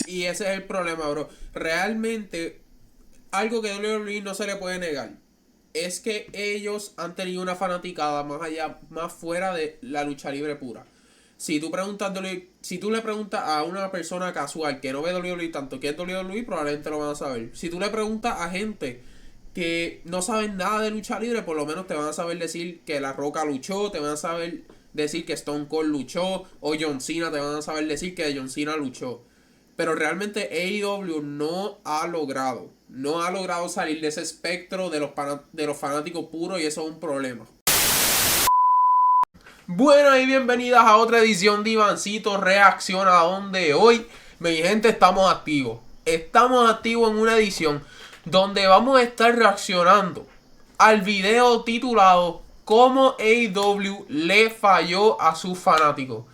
Y ese es el problema, bro. Realmente, algo que WWE no se le puede negar es que ellos han tenido una fanaticada más allá, más fuera de la lucha libre pura. Si tú le preguntas a una persona casual que no ve WWE tanto que es WWE, probablemente lo van a saber. Si tú le preguntas a gente que no saben nada de lucha libre, por lo menos te van a saber decir que La Roca luchó, te van a saber decir que Stone Cold luchó, o John Cena te van a saber decir que John Cena luchó. Pero realmente AEW no ha logrado salir de ese espectro de los fanáticos puros, y eso es un problema. Bueno, y bienvenidas a otra edición de Ivnsitoo Reacciona, donde hoy, mi gente, estamos activos. Estamos activos en una edición donde vamos a estar reaccionando al video titulado "Cómo AEW le falló a sus fanáticos".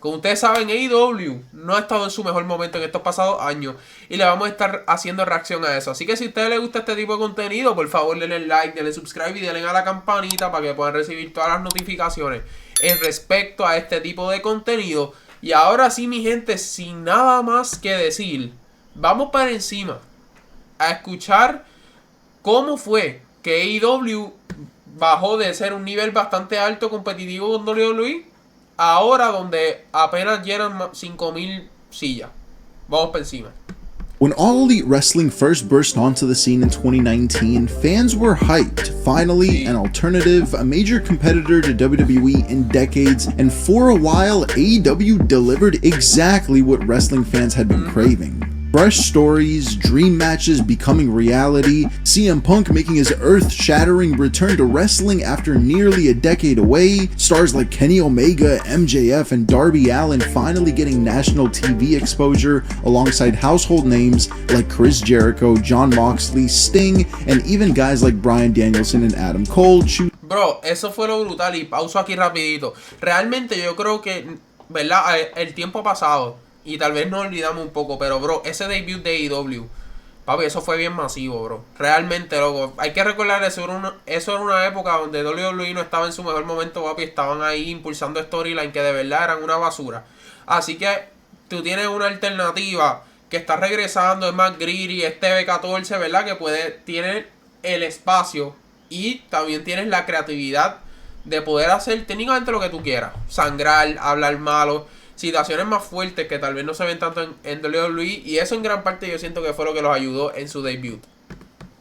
Como ustedes saben, AEW no ha estado en su mejor momento en estos pasados años, y le vamos a estar haciendo reacción a eso. Así que si a ustedes les gusta este tipo de contenido, por favor denle like, denle subscribe y denle a la campanita para que puedan recibir todas las notificaciones en respecto a este tipo de contenido. Y ahora sí, mi gente, sin nada más que decir, vamos para encima a escuchar cómo fue que AEW bajó de ser un nivel bastante alto competitivo con WWE, ahora donde apenas llenan 5,000 sillas. Vamos para encima. When All Elite Wrestling first burst onto the scene in 2019, fans were hyped. Finally, an alternative, a major competitor to WWE in decades, and for a while, AEW delivered exactly what wrestling fans had been craving. Fresh stories, dream matches becoming reality, CM Punk making his earth-shattering return to wrestling after nearly a decade away, stars like Kenny Omega, MJF, and Darby Allin finally getting national TV exposure alongside household names like Chris Jericho, Jon Moxley, Sting, and even guys like Bryan Danielson and Adam Cole. Bro, eso fue lo brutal, y pauso aquí rapidito. Realmente yo creo que, ¿verdad? El tiempo ha pasado y tal vez nos olvidamos un poco, pero bro, ese debut de AEW, papi, eso fue bien masivo, bro. Realmente, loco, hay que recordar, eso era una época donde WWE no estaba en su mejor momento, papi. Estaban ahí impulsando storyline que de verdad eran una basura. Así que tú tienes una alternativa que está regresando, es más greedy, es TV14, ¿verdad? Que tiene el espacio y también tienes la creatividad de poder hacer técnicamente lo que tú quieras. Sangrar, hablar malo, situaciones más fuertes que tal vez no se ven tanto en WWE, y eso en gran parte yo siento que fue lo que los ayudó en su debut.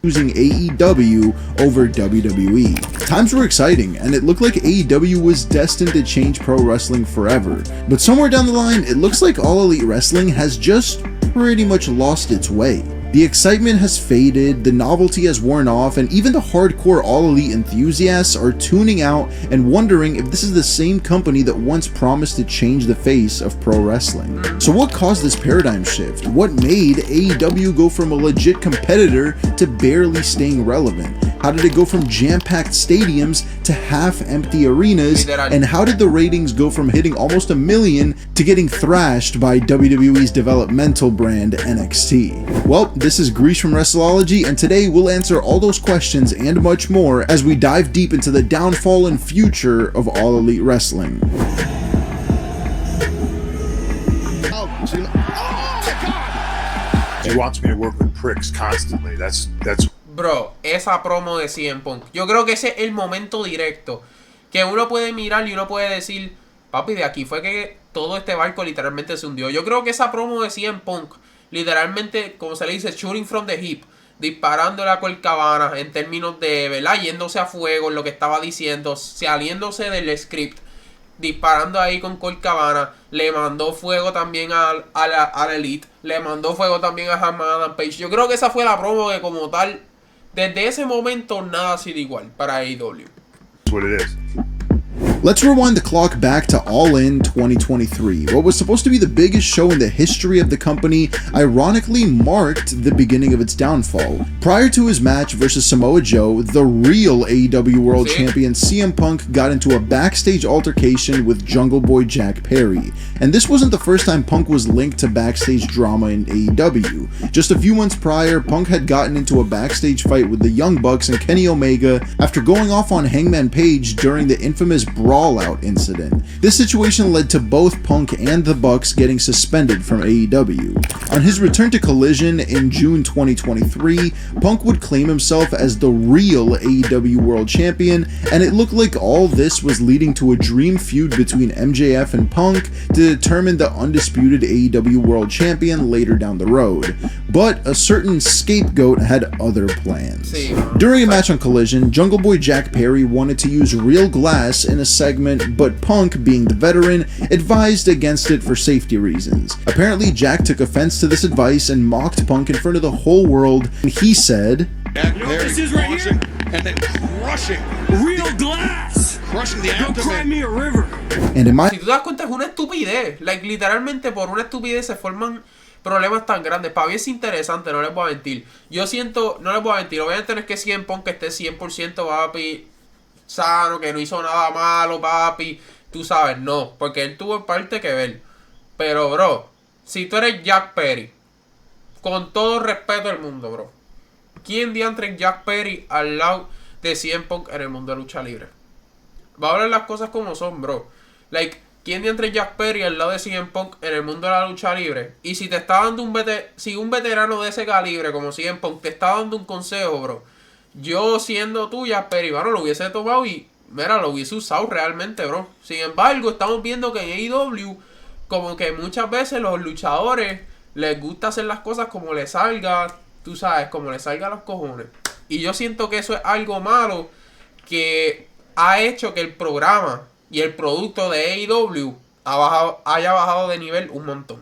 Choosing AEW over WWE. Times were exciting, and it looked like AEW was destined to change pro wrestling forever. But somewhere down the line, it looks like All Elite Wrestling has just pretty much lost its way. The excitement has faded, the novelty has worn off, and even the hardcore All Elite enthusiasts are tuning out and wondering if this is the same company that once promised to change the face of pro wrestling. So what caused this paradigm shift? What made AEW go from a legit competitor to barely staying relevant? How did it go from jam-packed stadiums to half-empty arenas? And how did the ratings go from hitting almost 1 million to getting thrashed by WWE's developmental brand NXT? Well, this is Grease from Wrestleology, and today we'll answer all those questions and much more as we dive deep into the downfall and future of All Elite Wrestling. He wants me to work with pricks constantly. That's Bro, esa promo de CM Punk, yo creo que ese es el momento directo que uno puede mirar y uno puede decir, papi, de aquí fue que todo este barco literalmente se hundió. Yo creo que esa promo de CM Punk, literalmente, como se le dice, shooting from the hip, disparándole a Colt Cabana en términos de, ¿verdad?, yéndose a fuego en lo que estaba diciendo, saliéndose del script, disparando ahí con Colt Cabana, le mandó fuego también a la Elite, le mandó fuego también a Hangman Page. Yo creo que esa fue la promo que, como tal, desde ese momento nada ha sido igual para AEW. what it is. Let's rewind the clock back to All In 2023. What was supposed to be the biggest show in the history of the company ironically marked the beginning of its downfall. Prior to his match versus Samoa Joe, the real AEW World Champion CM Punk got into a backstage altercation with Jungle Boy Jack Perry. And this wasn't the first time Punk was linked to backstage drama in AEW. Just a few months prior, Punk had gotten into a backstage fight with the Young Bucks and Kenny Omega after going off on Hangman Page during the infamous brawlout incident. This situation led to both Punk and the Bucks getting suspended from AEW. On his return to Collision in June 2023, Punk would claim himself as the real AEW World Champion, and it looked like all this was leading to a dream feud between MJF and Punk to determine the undisputed AEW World Champion later down the road. But a certain scapegoat had other plans. During a match on Collision, Jungle Boy Jack Perry wanted to use real glass in a segment, but Punk, being the veteran, advised against it for safety reasons. Apparently, Jack took offense to this advice and mocked Punk in front of the whole world, and he said, Jack Perry, this is right here, and then crushing real glass, crushing the abdomen. Don't cry me a river. And in my Si tú te das cuenta es una estupidez, like literalmente por una estupidez se forman problemas tan grandes. Para mí es interesante, no les voy a mentir. Yo siento, no les voy a mentir, obviamente no es que CM Punk esté 100% papi sano, que no hizo nada malo, papi, tú sabes, no, porque él tuvo parte que ver. Pero bro, si tú eres Jack Perry, con todo respeto del mundo, bro, ¿quién diantre es Jack Perry al lado de CM Punk en el mundo de lucha libre? Va a hablar las cosas como son, bro. Like, ¿quién diantre es Jack Perry al lado de CM Punk en el mundo de la lucha libre? Y si te está dando si un veterano de ese calibre como CM Punk te está dando un consejo, bro, yo siendo tú, Jack Perry, bueno, lo hubiese tomado y, mira, lo hubiese usado realmente, bro. Sin embargo, estamos viendo que en AEW, como que muchas veces los luchadores les gusta hacer las cosas como les salga, tú sabes, como les salga a los cojones. Y yo siento que eso es algo malo que ha hecho que el programa y el producto de AEW haya bajado de nivel un montón.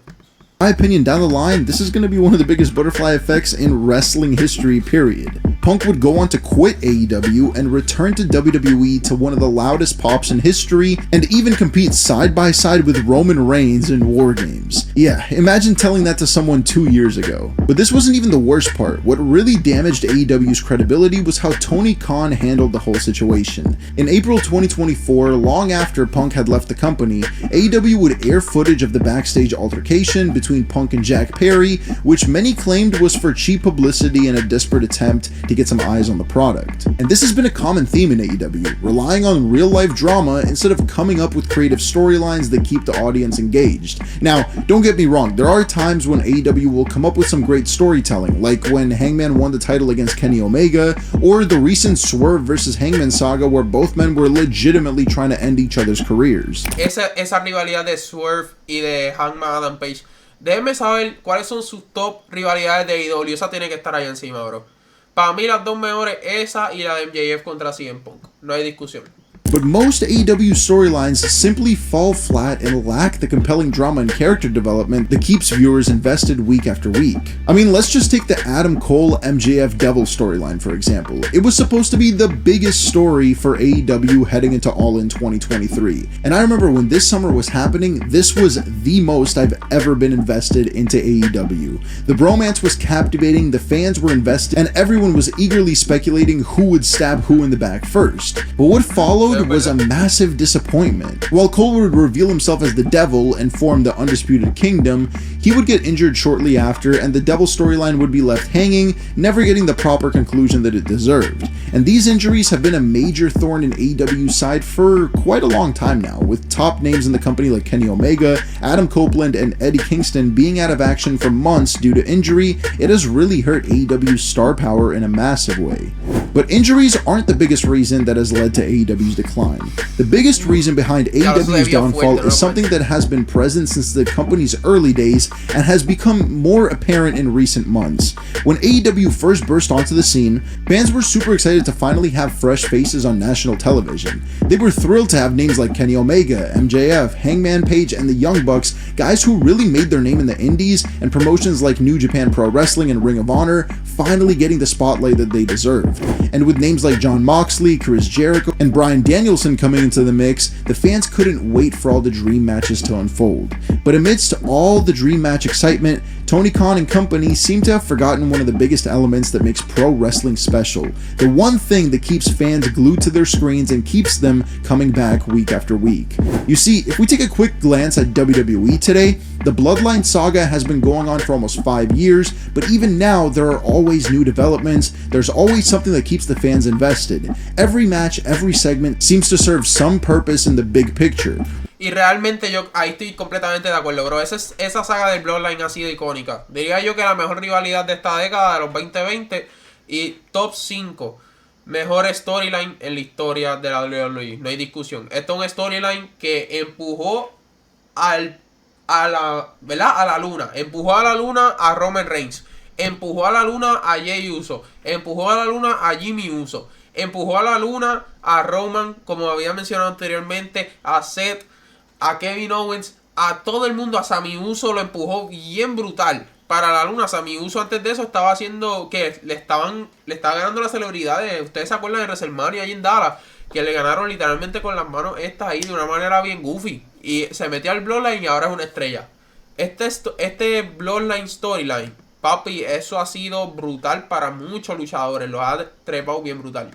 In my opinion, down the line, this is going to be one of the biggest butterfly effects in wrestling history, period. Punk would go on to quit AEW and return to WWE to one of the loudest pops in history, and even compete side by side with Roman Reigns in War Games. Yeah, imagine telling that to someone 2 years ago. But this wasn't even the worst part. What really damaged AEW's credibility was how Tony Khan handled the whole situation. In April 2024, long after Punk had left the company, AEW would air footage of the backstage altercation between Punk and Jack Perry, which many claimed was for cheap publicity and a desperate attempt to get some eyes on the product. And this has been a common theme in AEW, relying on real-life drama instead of coming up with creative storylines that keep the audience engaged. Now, don't get me wrong, there are times when AEW will come up with some great storytelling, like when Hangman won the title against Kenny Omega, or the recent Swerve versus Hangman saga where both men were legitimately trying to end each other's careers. Esa rivalidad de Swerve y de Hangman Adam Page, déjenme saber cuáles son sus top rivalidades de AEW. Esa tiene que estar ahí encima, bro. Para mí las dos mejores, esa y la de MJF contra CM Punk. No hay discusión. But most AEW storylines simply fall flat and lack the compelling drama and character development that keeps viewers invested week after week. I mean, let's just take the Adam Cole MJF Devil storyline for example. It was supposed to be the biggest story for AEW heading into All In 2023. And I remember when this summer was happening, this was the most I've ever been invested into AEW. The bromance was captivating, the fans were invested, and everyone was eagerly speculating who would stab who in the back first. But what followed was a massive disappointment. While Cole would reveal himself as the Devil and form the Undisputed Kingdom, he would get injured shortly after, and the Devil storyline would be left hanging, never getting the proper conclusion that it deserved. And these injuries have been a major thorn in AEW's side for quite a long time now, with top names in the company like Kenny Omega, Adam Copeland, and Eddie Kingston being out of action for months due to injury. It has really hurt AEW's star power in a massive way. But injuries aren't the biggest reason that has led to AEW's decline. The biggest reason behind AEW's downfall is something that has been present since the company's early days and has become more apparent in recent months. When AEW first burst onto the scene, fans were super excited to finally have fresh faces on national television. They were thrilled to have names like Kenny Omega, MJF, Hangman Page, and the Young Bucks, guys who really made their name in the indies, and promotions like New Japan Pro Wrestling and Ring of Honor finally getting the spotlight that they deserved. And with names like Jon Moxley, Chris Jericho, and Bryan Danielson coming into the mix, the fans couldn't wait for all the dream matches to unfold. But amidst all the dream match excitement, Tony Khan and company seem to have forgotten one of the biggest elements that makes pro wrestling special. The one thing that keeps fans glued to their screens and keeps them coming back week after week. You see, if we take a quick glance at WWE today, the Bloodline saga has been going on for almost 5 years, but even now there are always new developments, there's always something that keeps the fans invested. Every match, every segment seems to serve some purpose in the big picture. Y realmente yo ahí estoy completamente de acuerdo, bro. Esa saga del Bloodline ha sido icónica. Diría yo que la mejor rivalidad de esta década, de los 2020, y top 5 mejor storyline en la historia de la WWE. No hay discusión. Esto es un storyline que empujó a la luna. Empujó a la luna a Roman Reigns. Empujó a la luna a Jey Uso. Empujó a la luna a Jimmy Uso. Empujó a la luna a Roman, como había mencionado anteriormente, a Seth, a Kevin Owens, a todo el mundo. A Sami Uso lo empujó bien brutal para la luna. Sami Uso antes de eso estaba haciendo que le estaba ganando las celebridades. Ustedes se acuerdan de WrestleMania ahí en Dallas, que le ganaron literalmente con las manos estas ahí de una manera bien goofy. Y se metió al Bloodline y ahora es una estrella. Este Bloodline storyline, papi, eso ha sido brutal para muchos luchadores. Lo ha trepado bien brutal.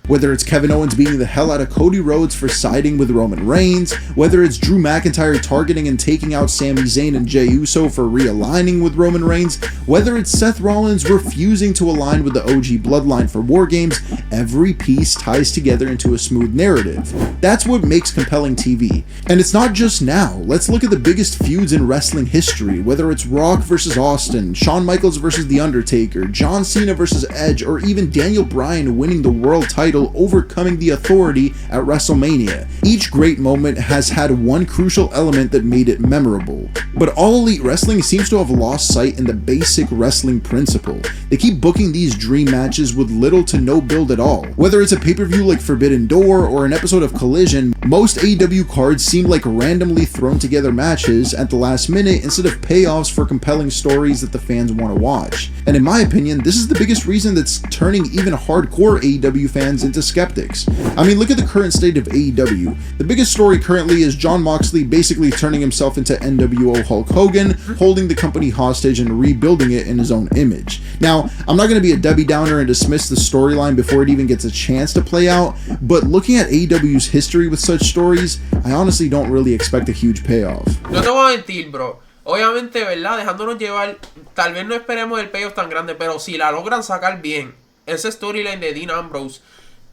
Whether it's Kevin Owens beating the hell out of Cody Rhodes for siding with Roman Reigns, whether it's Drew McIntyre targeting and taking out Sami Zayn and Jey Uso for realigning with Roman Reigns, whether it's Seth Rollins refusing to align with the OG Bloodline for War Games, every piece ties together into a smooth narrative. That's what makes compelling TV. And it's not just now. Let's look at the biggest feuds in wrestling history, whether it's Rock versus Austin, Shawn Michaels versus The Undertaker, John Cena versus Edge, or even Daniel Bryan winning the world title, overcoming the Authority at WrestleMania. Each great moment has had one crucial element that made it memorable. But All Elite Wrestling seems to have lost sight in the basic wrestling principle. They keep booking these dream matches with little to no build at all. Whether it's a pay-per-view like Forbidden Door or an episode of Collision, most AEW cards seem like randomly thrown together matches at the last minute instead of payoffs for compelling stories that the fans want to watch. And in my opinion, this is the biggest reason that's turning even hardcore AEW fans into skeptics. I mean, look at the current state of AEW. The biggest story currently is Jon Moxley basically turning himself into NWO Hulk Hogan, holding the company hostage and rebuilding it in his own image. Now, I'm not going to be a Debbie Downer and dismiss the storyline before it even gets a chance to play out, but looking at AEW's history with such stories, I honestly don't really expect a huge payoff. No te voy a mentir, bro. Obviamente, ¿verdad? Dejándonos llevar, tal vez no esperemos el payoff tan grande, pero si la logran sacar bien, ese storyline de Dean Ambrose,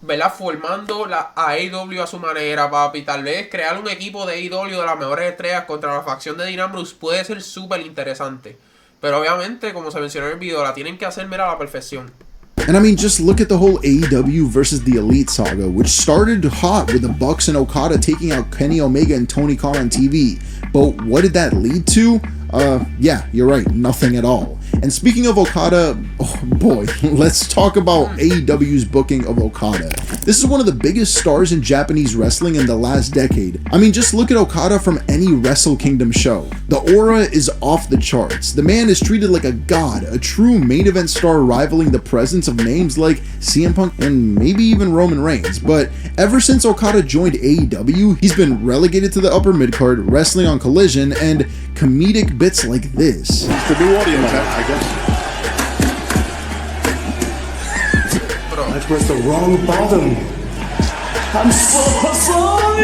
¿verdad? Formando a AEW a su manera, papi. Tal vez crear un equipo de AEW de las mejores estrellas contra la facción de Dean Ambrose puede ser súper interesante. Pero obviamente, como se mencionó en el video, la tienen que hacer, mira, a la perfección. And I mean, just look at the whole AEW versus the Elite saga, which started hot with the Bucks and Okada taking out Kenny Omega and Tony Khan on TV. But what did that lead to? Yeah, you're right, nothing at all. And speaking of Okada, oh boy, let's talk about AEW's booking of Okada. This is one of the biggest stars in Japanese wrestling in the last decade. I mean, just look at Okada from any Wrestle Kingdom show. The aura is off the charts. The man is treated like a god, a true main event star rivaling the presence of names like CM Punk and maybe even Roman Reigns. But ever since Okada joined AEW, he's been relegated to the upper midcard, wrestling on Collision, and comedic bits like this. The new audience, I guess. I pressed the wrong button. I'm so sorry!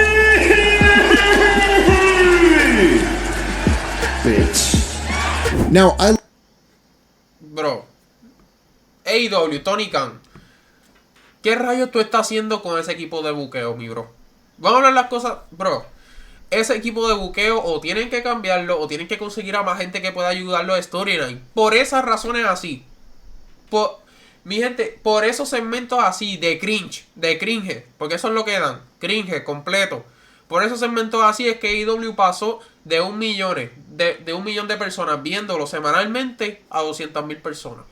Bitch. Now, Bro, AEW, Tony Khan, ¿qué rayos tú estás haciendo con ese equipo de buqueo, mi bro? Vamos a hablar las cosas, bro. Ese equipo de buqueo o tienen que cambiarlo o tienen que conseguir a más gente que pueda ayudarlo a storyline. Por esas razones así. Mi gente, por esos segmentos así de cringe, porque eso es lo que dan, cringe completo. Por esos segmentos así es que AEW pasó de 1 millón de personas viéndolo semanalmente a 200,000 personas.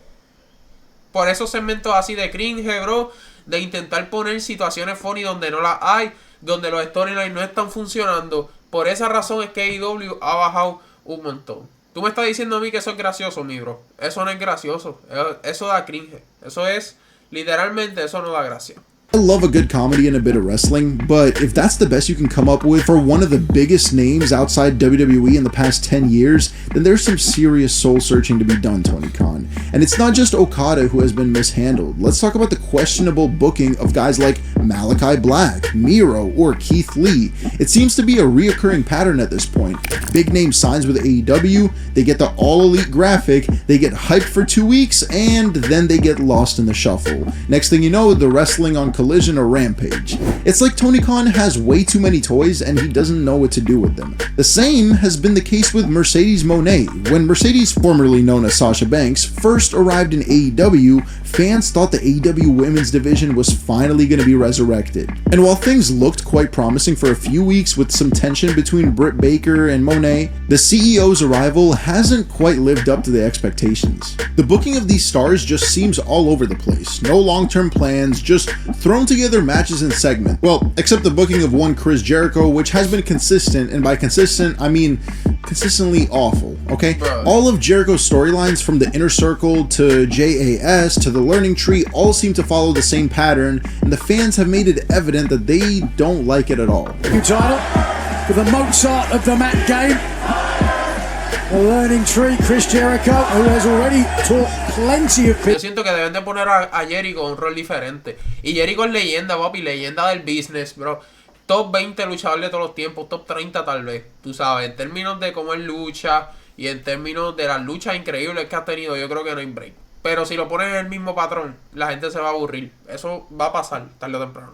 Por esos segmentos así de cringe, bro, de intentar poner situaciones funny donde no las hay, donde los storylines no están funcionando. Por esa razón es que AEW ha bajado un montón. Tú me estás diciendo a mí que eso es gracioso, mi bro. Eso no es gracioso. Eso da cringe. Eso es, literalmente, eso no da gracia. I love a good comedy and a bit of wrestling, but if that's the best you can come up with for one of the biggest names outside WWE in the past 10 years, then there's some serious soul searching to be done, Tony Khan. And it's not just Okada who has been mishandled. Let's talk about the questionable booking of guys like Malachi Black, Miro, or Keith Lee. It seems to be a reoccurring pattern at this point. Big name signs with AEW, they get the All Elite graphic, they get hyped for 2 weeks, and then they get lost in the shuffle. Next thing you know, the wrestling on Collision or Rampage. It's like Tony Khan has way too many toys and he doesn't know what to do with them. The same has been the case with Mercedes Moné. When Mercedes, formerly known as Sasha Banks, first arrived in AEW, fans thought the AEW women's division was finally going to be resurrected. And while things looked quite promising for a few weeks with some tension between Britt Baker and Moné, the CEO's arrival hasn't quite lived up to the expectations. The booking of these stars just seems all over the place. No long-term plans, just thrown together matches and segments. Well, except the booking of one Chris Jericho, which has been consistent, and by consistent, I mean consistently awful, okay? Bro. All of Jericho's storylines from the Inner Circle to JAS to the Learning Tree all seem to follow the same pattern, and the fans have made it evident that they don't like it at all. New title for the Mozart of the mat game. The Learning Tree, Chris Jericho, who has already taught plenty of Yo people. siento que deben de poner a Jericho un rol diferente. Y Jericho es leyenda, papi, leyenda del business, bro. Top 20 luchador de todos los tiempos, top 30 tal vez, tú sabes, en términos de cómo él lucha y en términos de las luchas increíbles que ha tenido, yo creo que no hay break. Pero si lo ponen en el mismo patrón, la gente se va a aburrir. Eso va a pasar tarde o temprano.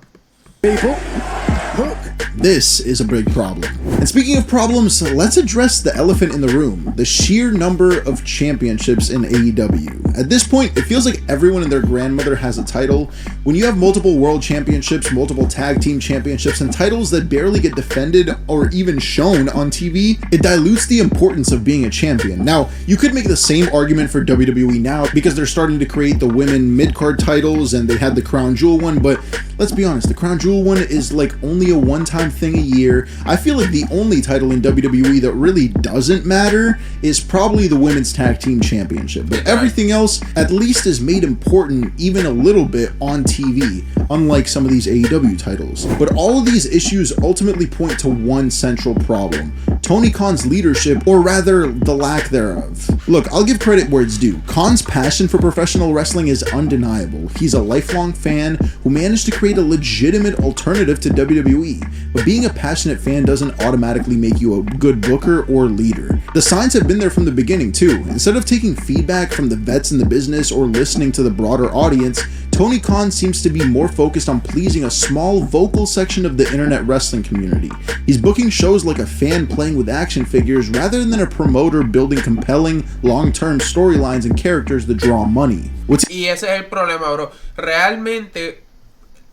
Hook. This is a big problem. And speaking of problems, let's address the elephant in the room, the sheer number of championships in AEW. At this point, it feels like everyone and their grandmother has a title. When you have multiple world championships, multiple tag team championships, and titles that barely get defended or even shown on TV, it dilutes the importance of being a champion. Now, you could make the same argument for WWE now because they're starting to create the women mid-card titles and they had the Crown Jewel one, but let's be honest, the Crown Jewel one is like only a one-time thing a year. I feel like the only title in WWE that really doesn't matter is probably the Women's Tag Team Championship, but everything else at least is made important even a little bit on TV, unlike some of these AEW titles. But all of these issues ultimately point to one central problem: Tony Khan's leadership, or rather the lack thereof. Look, I'll give credit where it's due. Khan's passion for professional wrestling is undeniable. He's a lifelong fan who managed to create a legitimate alternative to WWE, but being a passionate fan doesn't automatically make you a good booker or leader. The signs have been there from the beginning too. Instead of taking feedback from the vets in the business or listening to the broader audience, Tony Khan seems to be more focused on pleasing a small vocal section of the internet wrestling community. He's booking shows like a fan playing with action figures rather than a promoter building compelling, long-term storylines and characters that draw money. Y ese es el problema, bro. Realmente,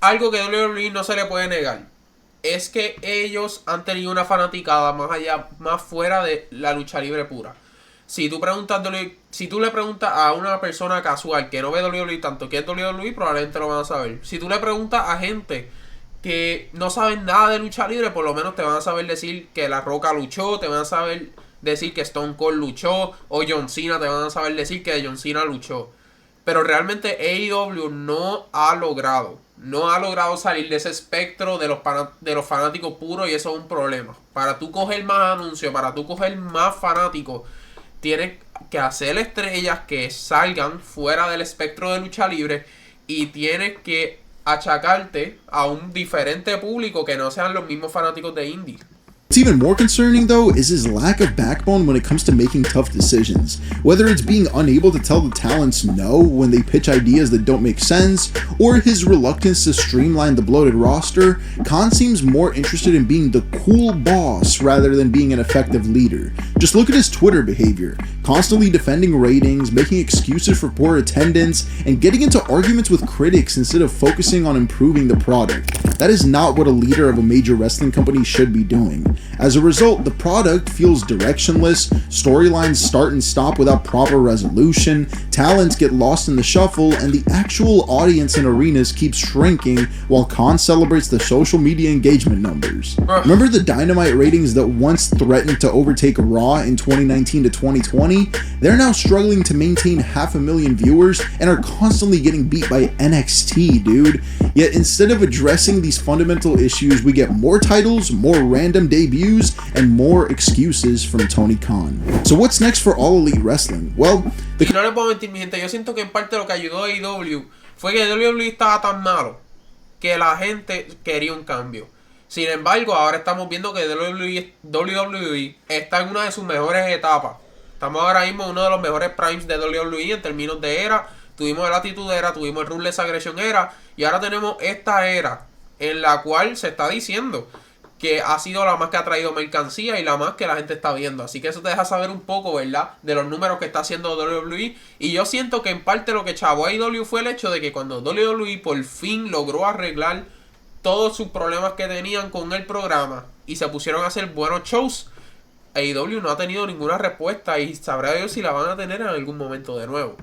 algo que WWE no se le puede negar es que ellos han tenido una fanaticada más allá, más fuera de la lucha libre pura. Si tú le preguntas a una persona casual que no ve WWE tanto que es WWE, probablemente lo van a saber. Si tú le preguntas a gente que no saben nada de lucha libre, por lo menos te van a saber decir que La Roca luchó, te van a saber decir que Stone Cold luchó, o John Cena te van a saber decir que John Cena luchó. Pero realmente AEW no ha logrado salir de ese espectro de los fanáticos puros, y eso es un problema. Para tú coger más anuncios, para tú coger más fanáticos, tienes que hacer estrellas que salgan fuera del espectro de lucha libre, y tienes que achacarte a un diferente público que no sean los mismos fanáticos de indie. What's even more concerning, though, is his lack of backbone when it comes to making tough decisions. Whether it's being unable to tell the talents no when they pitch ideas that don't make sense, or his reluctance to streamline the bloated roster, Khan seems more interested in being the cool boss rather than being an effective leader. Just look at his Twitter behavior, constantly defending ratings, making excuses for poor attendance, and getting into arguments with critics instead of focusing on improving the product. That is not what a leader of a major wrestling company should be doing. As a result, the product feels directionless, storylines start and stop without proper resolution, talents get lost in the shuffle, and the actual audience in arenas keeps shrinking while Khan celebrates the social media engagement numbers. Remember the Dynamite ratings that once threatened to overtake Raw in 2019 to 2020? They're now struggling to maintain 500,000 viewers and are constantly getting beat by NXT, dude. Yet instead of addressing these fundamental issues, we get more titles, more random debuts, and more excuses from Tony Khan. So what's next for All Elite Wrestling? Well, y no les puedo mentir, mi gente, yo siento que en parte lo que ayudó a AEW fue que WWE estaba tan malo que la gente quería un cambio. Sin embargo, ahora estamos viendo que WWE está en una de sus mejores etapas. Estamos ahora mismo en uno de los mejores primes de WWE en términos de era. Tuvimos el Attitude Era, tuvimos el Ruthless Aggression Era, y ahora tenemos esta era en la cual se está diciendo que ha sido la más que ha traído mercancía y la más que la gente está viendo. Así que eso te deja saber un poco, ¿verdad?, de los números que está haciendo WWE. Y yo siento que en parte lo que chavó a AEW fue el hecho de que cuando WWE por fin logró arreglar todos sus problemas que tenían con el programa y se pusieron a hacer buenos shows, AEW no ha tenido ninguna respuesta y sabrá Dios si la van a tener en algún momento de nuevo.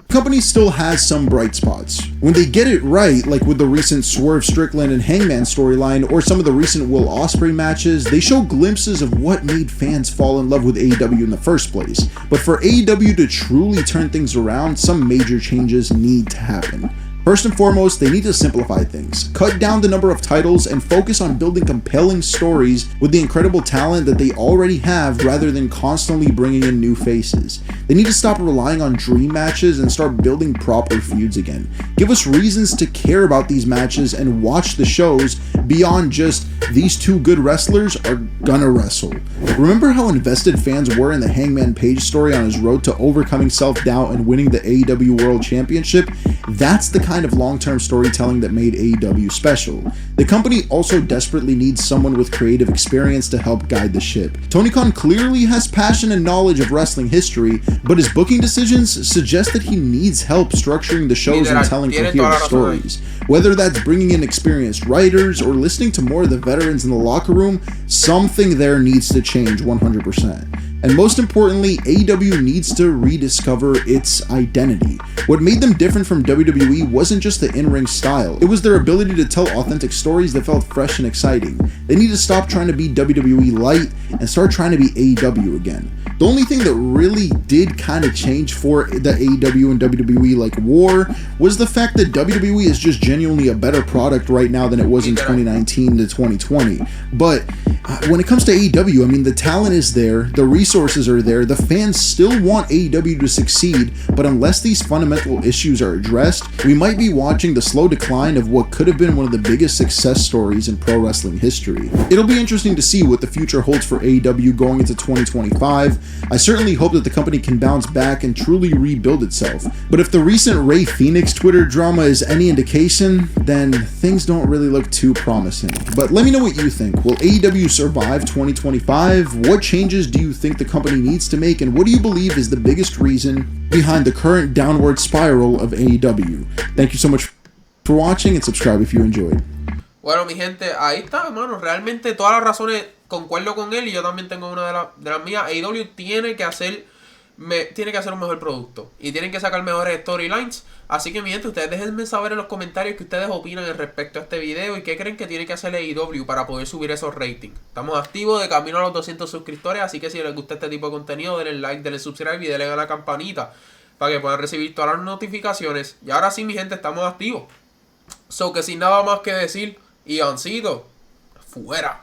the company still has some bright spots. When they get it right, like with the recent Swerve Strickland and Hangman storyline, or some of the recent Will Ospreay matches, they show glimpses of what made fans fall in love with AEW in the first place. But for AEW to truly turn things around, some major changes need to happen. First and foremost, they need to simplify things, cut down the number of titles, and focus on building compelling stories with the incredible talent that they already have rather than constantly bringing in new faces. They need to stop relying on dream matches and start building proper feuds again. Give us reasons to care about these matches and watch the shows beyond just these two good wrestlers are gonna wrestle. Remember how invested fans were in the Hangman Page story on his road to overcoming self-doubt and winning the AEW World Championship? That's the kind of long-term storytelling that made AEW special. The company also desperately needs someone with creative experience to help guide the ship. Tony Khan clearly has passion and knowledge of wrestling history, but his booking decisions suggest that he needs help structuring the shows and telling coherent stories. Whether that's bringing in experienced writers or listening to more of the veterans in the locker room, something there needs to change 100%. And most importantly, AEW needs to rediscover its identity. What made them different from WWE wasn't just the in-ring style, it was their ability to tell authentic stories that felt fresh and exciting. They need to stop trying to be WWE light and start trying to be AEW again. The only thing that really did kind of change for the AEW and WWE like war was the fact that WWE is just genuinely a better product right now than it was in 2019 to 2020. But when it comes to AEW, I mean, the talent is there, the resources are there, the fans still want AEW to succeed, but unless these fundamental issues are addressed, we might be watching the slow decline of what could have been one of the biggest success stories in pro wrestling history. It'll be interesting to see what the future holds for AEW going into 2025. I certainly hope that the company can bounce back and truly rebuild itself. But if the recent Rey Fenix Twitter drama is any indication, then things don't really look too promising. But let me know what you think. Will AEW survive 2025? What changes do you think the company needs to make, and what do you believe is the biggest reason behind the current downward spiral of AEW? Thank you so much for watching, and subscribe if you enjoyed. Bueno, mi gente, ahí está, hermano. Realmente todas las razones concuerdo con él y yo también tengo una de las mías. AEW tiene que hacer un mejor producto y tienen que sacar mejores storylines. Así que, mi gente, ustedes déjenme saber en los comentarios qué ustedes opinan respecto a este video y qué creen que tiene que hacer AEW para poder subir esos ratings. Estamos activos de camino a los 200 suscriptores, así que si les gusta este tipo de contenido, denle like, denle subscribe y denle a la campanita para que puedan recibir todas las notificaciones. Y ahora sí, mi gente, estamos activos. So que sin nada más que decir, Ivnsitoo, fuera.